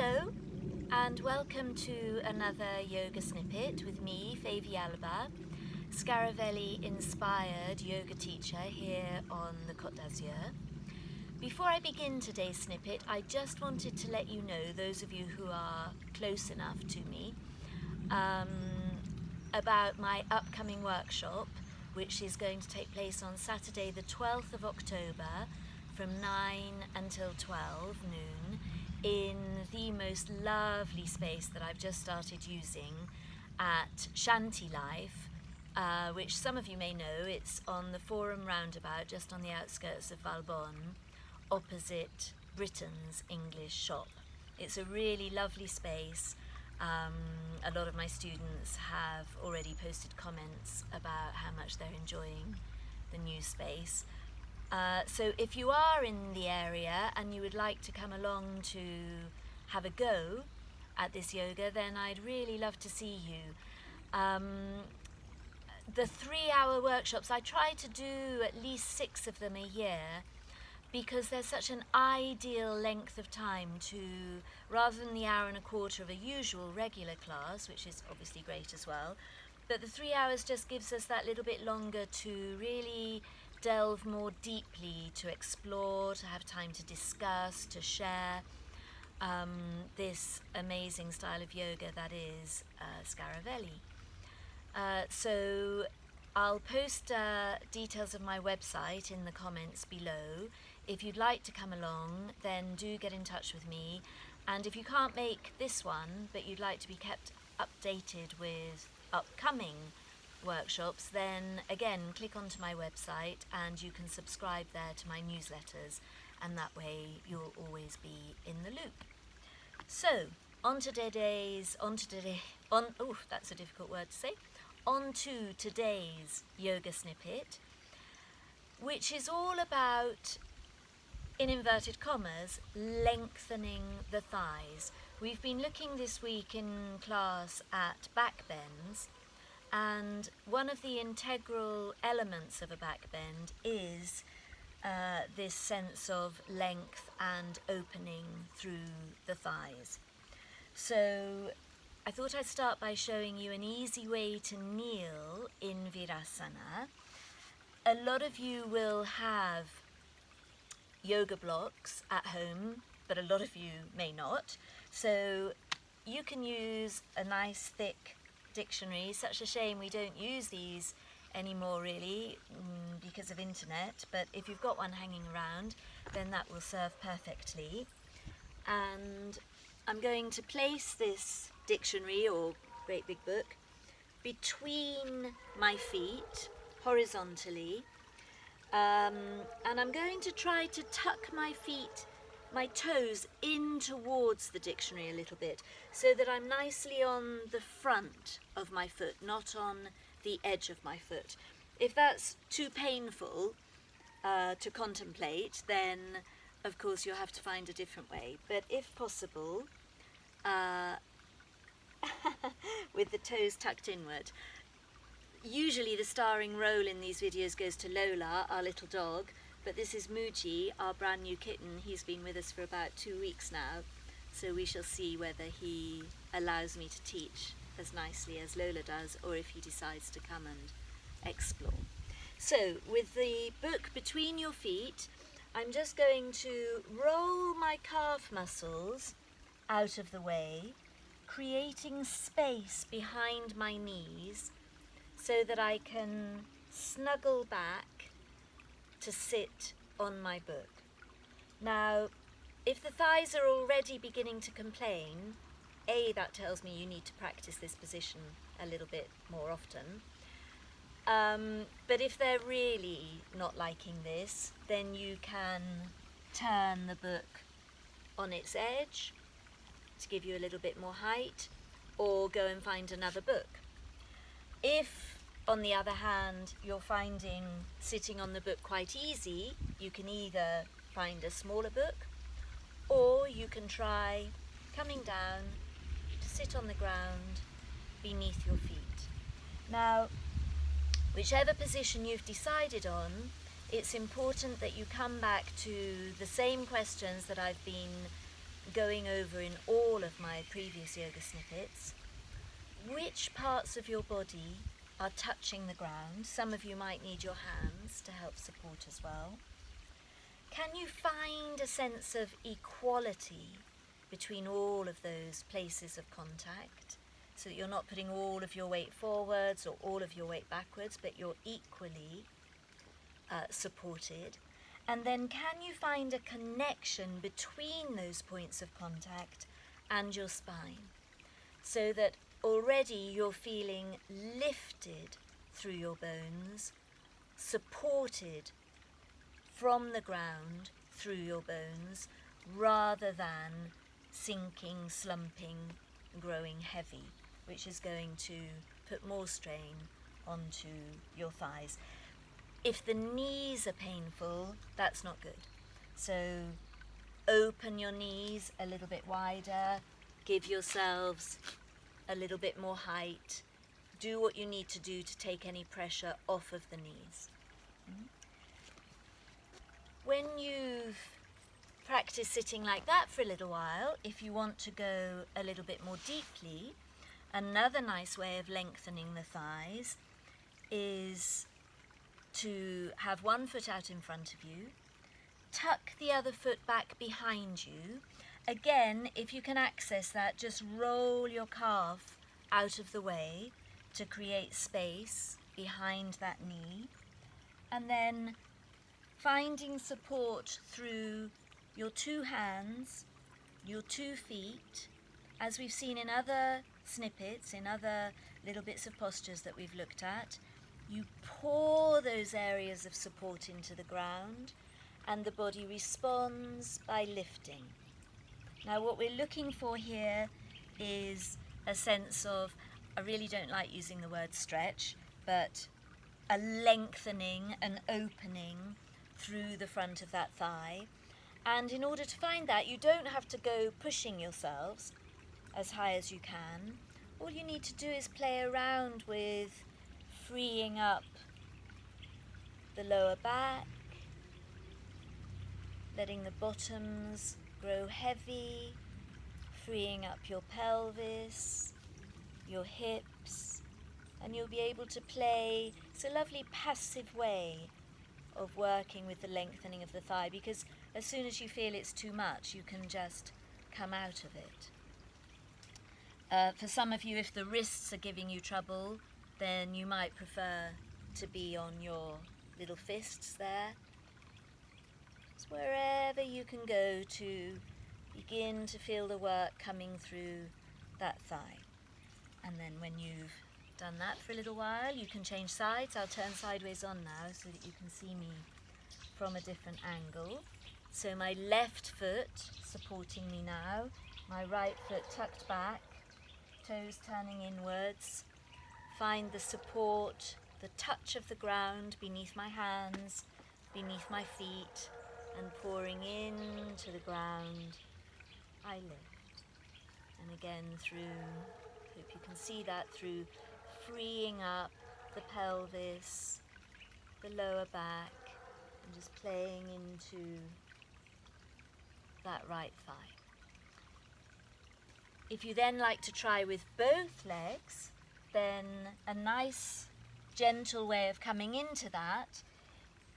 Hello and welcome to another yoga snippet with me, Faye Villalba, Scaravelli-inspired yoga teacher here on the Côte d'Azur. Before I begin today's snippet, I just wanted to let you know, those of you who are close enough to me, about my upcoming workshop, which is going to take place on Saturday the 12th of October from 9 until 12 noon in the most lovely space that I've just started using at Shanti Life, which some of you may know. It's on the Forum roundabout, just on the outskirts of Villalba, opposite Britain's English shop. It's a really lovely space. A lot of my students have already posted comments about how much they're enjoying the new space. So if you are in the area and you would like to come along to have a go at this yoga, then I'd really love to see you. The 3-hour workshops, I try to do at least 6 of them a year, because there's such an ideal length of time to, rather than the hour and a quarter of a usual regular class, which is obviously great as well, but the 3 hours just gives us that little bit longer to really delve more deeply, to explore, to have time to discuss, to share this amazing style of yoga that is Scaravelli. So I'll post details of my website in the comments below. If you'd like to come along, then do get in touch with me. And if you can't make this one, but you'd like to be kept updated with upcoming workshops, then again, click onto my website and you can subscribe there to my newsletters, and that way you'll always be in the loop. So, on to today's yoga snippet, which is all about, in inverted commas, lengthening the thighs. We've been looking this week in class at backbends, and one of the integral elements of a backbend is this sense of length and opening through the thighs. So I thought I'd start by showing you an easy way to kneel in Virasana. A lot of you will have yoga blocks at home, but a lot of you may not. So you can use a nice thick dictionary. Such a shame we don't use these anymore really because of internet, but if you've got one hanging around, then that will serve perfectly. And I'm going to place this dictionary or great big book between my feet horizontally, and I'm going to try to tuck my toes in towards the dictionary a little bit, so that I'm nicely on the front of my foot, not on the edge of my foot. If that's too painful to contemplate, then of course you'll have to find a different way. But if possible, with the toes tucked inward. Usually the starring role in these videos goes to Lola, our little dog, but this is Muji, our brand new kitten. He's been with us for about 2 weeks now, so we shall see whether he allows me to teach as nicely as Lola does, or if he decides to come and explore. So, with the book between your feet, I'm just going to roll my calf muscles out of the way, creating space behind my knees so that I can snuggle back to sit on my book. Now, if the thighs are already beginning to complain, that tells me you need to practice this position a little bit more often. But if they're really not liking this, then you can turn the book on its edge to give you a little bit more height, or go and find another book. If, on the other hand, you're finding sitting on the book quite easy, you can either find a smaller book, or you can try coming down to sit on the ground beneath your feet. Now, whichever position you've decided on, it's important that you come back to the same questions that I've been going over in all of my previous yoga snippets, which parts of your body are touching the ground. Some of you might need your hands to help support as well. Can you find a sense of equality between all of those places of contact, so that you're not putting all of your weight forwards or all of your weight backwards, but you're equally supported? And then can you find a connection between those points of contact and your spine, so that already you're feeling lifted through your bones, supported from the ground through your bones, rather than sinking, slumping, growing heavy, which is going to put more strain onto your thighs. If the knees are painful, that's not good. So open your knees a little bit wider, give yourselves a little bit more height. Do what you need to do to take any pressure off of the knees. When you've practiced sitting like that for a little while, if you want to go a little bit more deeply, another nice way of lengthening the thighs is to have one foot out in front of you, tuck the other foot back behind you. Again, if you can access that, just roll your calf out of the way to create space behind that knee, and then finding support through your two hands, your 2 feet, as we've seen in other snippets, in other little bits of postures that we've looked at. You pour those areas of support into the ground, and the body responds by lifting. Now what we're looking for here is a sense of, I really don't like using the word stretch, but a lengthening, an opening through the front of that thigh. And in order to find that, you don't have to go pushing yourselves as high as you can. All you need to do is play around with freeing up the lower back, letting the bottoms grow heavy, freeing up your pelvis, your hips, and you'll be able to play. It's a lovely passive way of working with the lengthening of the thigh, because as soon as you feel it's too much, you can just come out of it. For some of you, if the wrists are giving you trouble, then you might prefer to be on your little fists there. It's wherever you can go to begin to feel the work coming through that thigh. And then when you've done that for a little while, you can change sides. I'll turn sideways on now so that you can see me from a different angle. So my left foot supporting me now, my right foot tucked back, toes turning inwards. Find the support, the touch of the ground beneath my hands, beneath my feet, and pouring into the ground, I lift. And again through, hope you can see that, through freeing up the pelvis, the lower back, and just playing into that right thigh. If you then like to try with both legs, then a nice gentle way of coming into that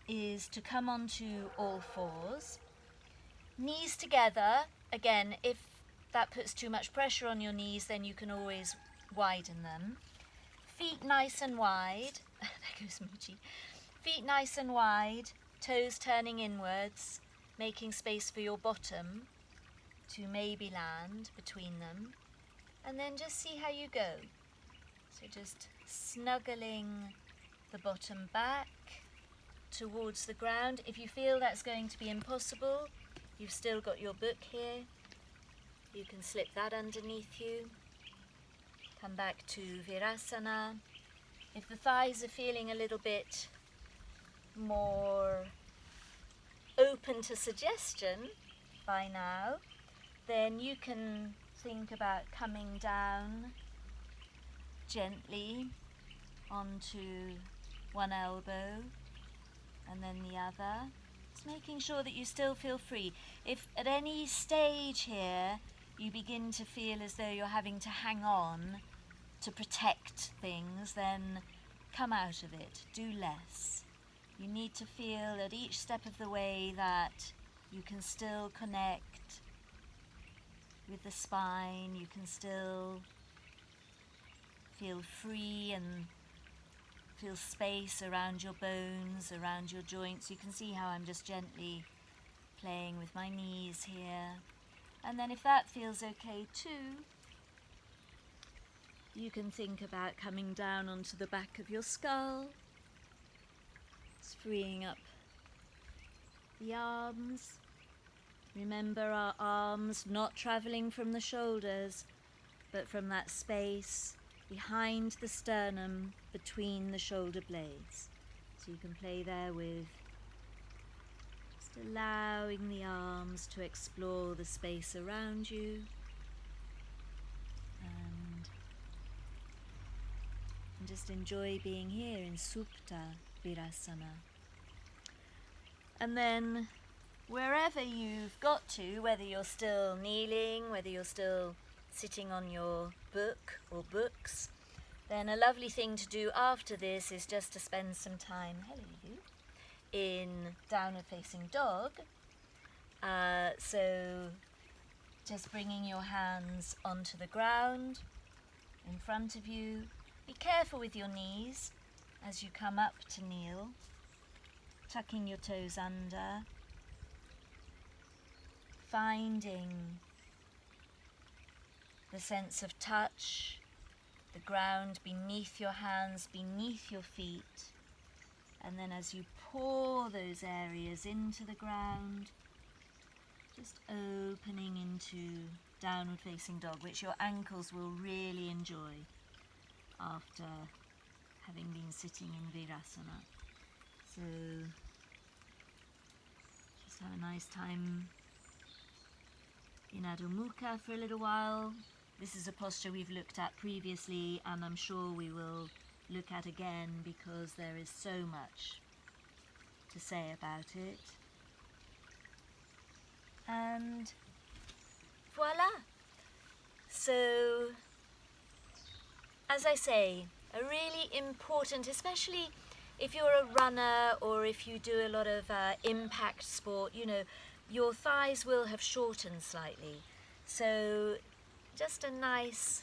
is to come onto all fours, knees together. Again, if that puts too much pressure on your knees, then you can always widen them. Feet nice and wide. There goes Moochie. Feet nice and wide, toes turning inwards, making space for your bottom to maybe land between them. And then just see how you go. So just snuggling the bottom back towards the ground. If you feel that's going to be impossible, you've still got your book here. You can slip that underneath you. Come back to Virasana. If the thighs are feeling a little bit more open to suggestion by now, then you can think about coming down gently onto one elbow and then the other, Just making sure that you still feel free. If at any stage here you begin to feel as though you're having to hang on to protect things, then come out of it. Do less. You need to feel at each step of the way that you can still connect with the spine, you can still feel free and feel space around your bones, around your joints. You can see how I'm just gently playing with my knees here. And then if that feels okay too, you can think about coming down onto the back of your skull. It's freeing up the arms. Remember our arms not travelling from the shoulders, but from that space behind the sternum, between the shoulder blades. So you can play there with just allowing the arms to explore the space around you, and just enjoy being here in Supta Virasana. And then wherever you've got to, whether you're still kneeling, whether you're still sitting on your book or books, then a lovely thing to do after this is just to spend some time, hello you, in downward facing dog. So just bringing your hands onto the ground in front of you. Be careful with your knees as you come up to kneel, tucking your toes under, finding the sense of touch, the ground beneath your hands, beneath your feet, and then as you pour those areas into the ground, just opening into downward facing dog, which your ankles will really enjoy after having been sitting in Virasana. So just have a nice time in Adho Mukha for a little while. This is a posture we've looked at previously, and I'm sure we will look at again because there is so much to say about it. And voila! So, as I say, a really important, especially if you're a runner or if you do a lot of impact sport, you know, your thighs will have shortened slightly. So just a nice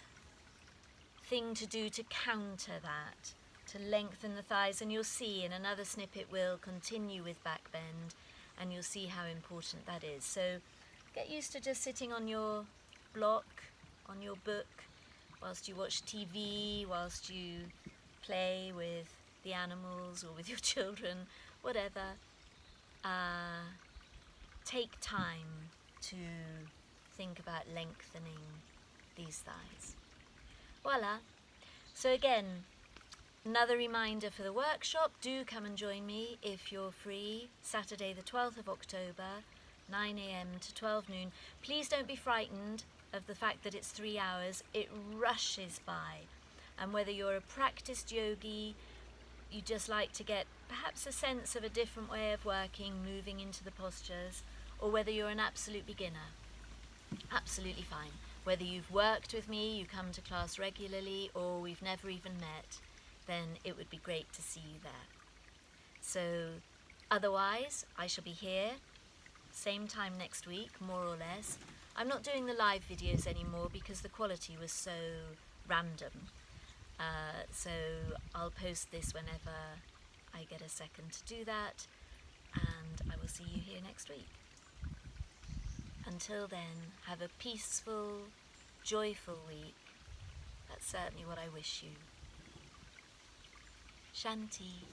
thing to do to counter that, to lengthen the thighs. And you'll see in another snippet we'll continue with backbend, and you'll see how important that is. So get used to just sitting on your block, on your book, whilst you watch TV, whilst you play with the animals or with your children, whatever. Take time to think about lengthening these thighs. Voila. So again, another reminder for the workshop, do come and join me if you're free, Saturday the 12th of October, 9 a.m. to 12 noon. Please don't be frightened of the fact that it's 3 hours. It rushes by. And whether you're a practiced yogi, you just like to get perhaps a sense of a different way of working, moving into the postures, or whether you're an absolute beginner, absolutely fine. Whether you've worked with me, you come to class regularly, or we've never even met, then it would be great to see you there. So otherwise, I shall be here, same time next week, more or less. I'm not doing the live videos anymore because the quality was so random. So I'll post this whenever I get a second to do that, and I will see you here next week. Until then, have a peaceful, joyful week. That's certainly what I wish you. Shanti.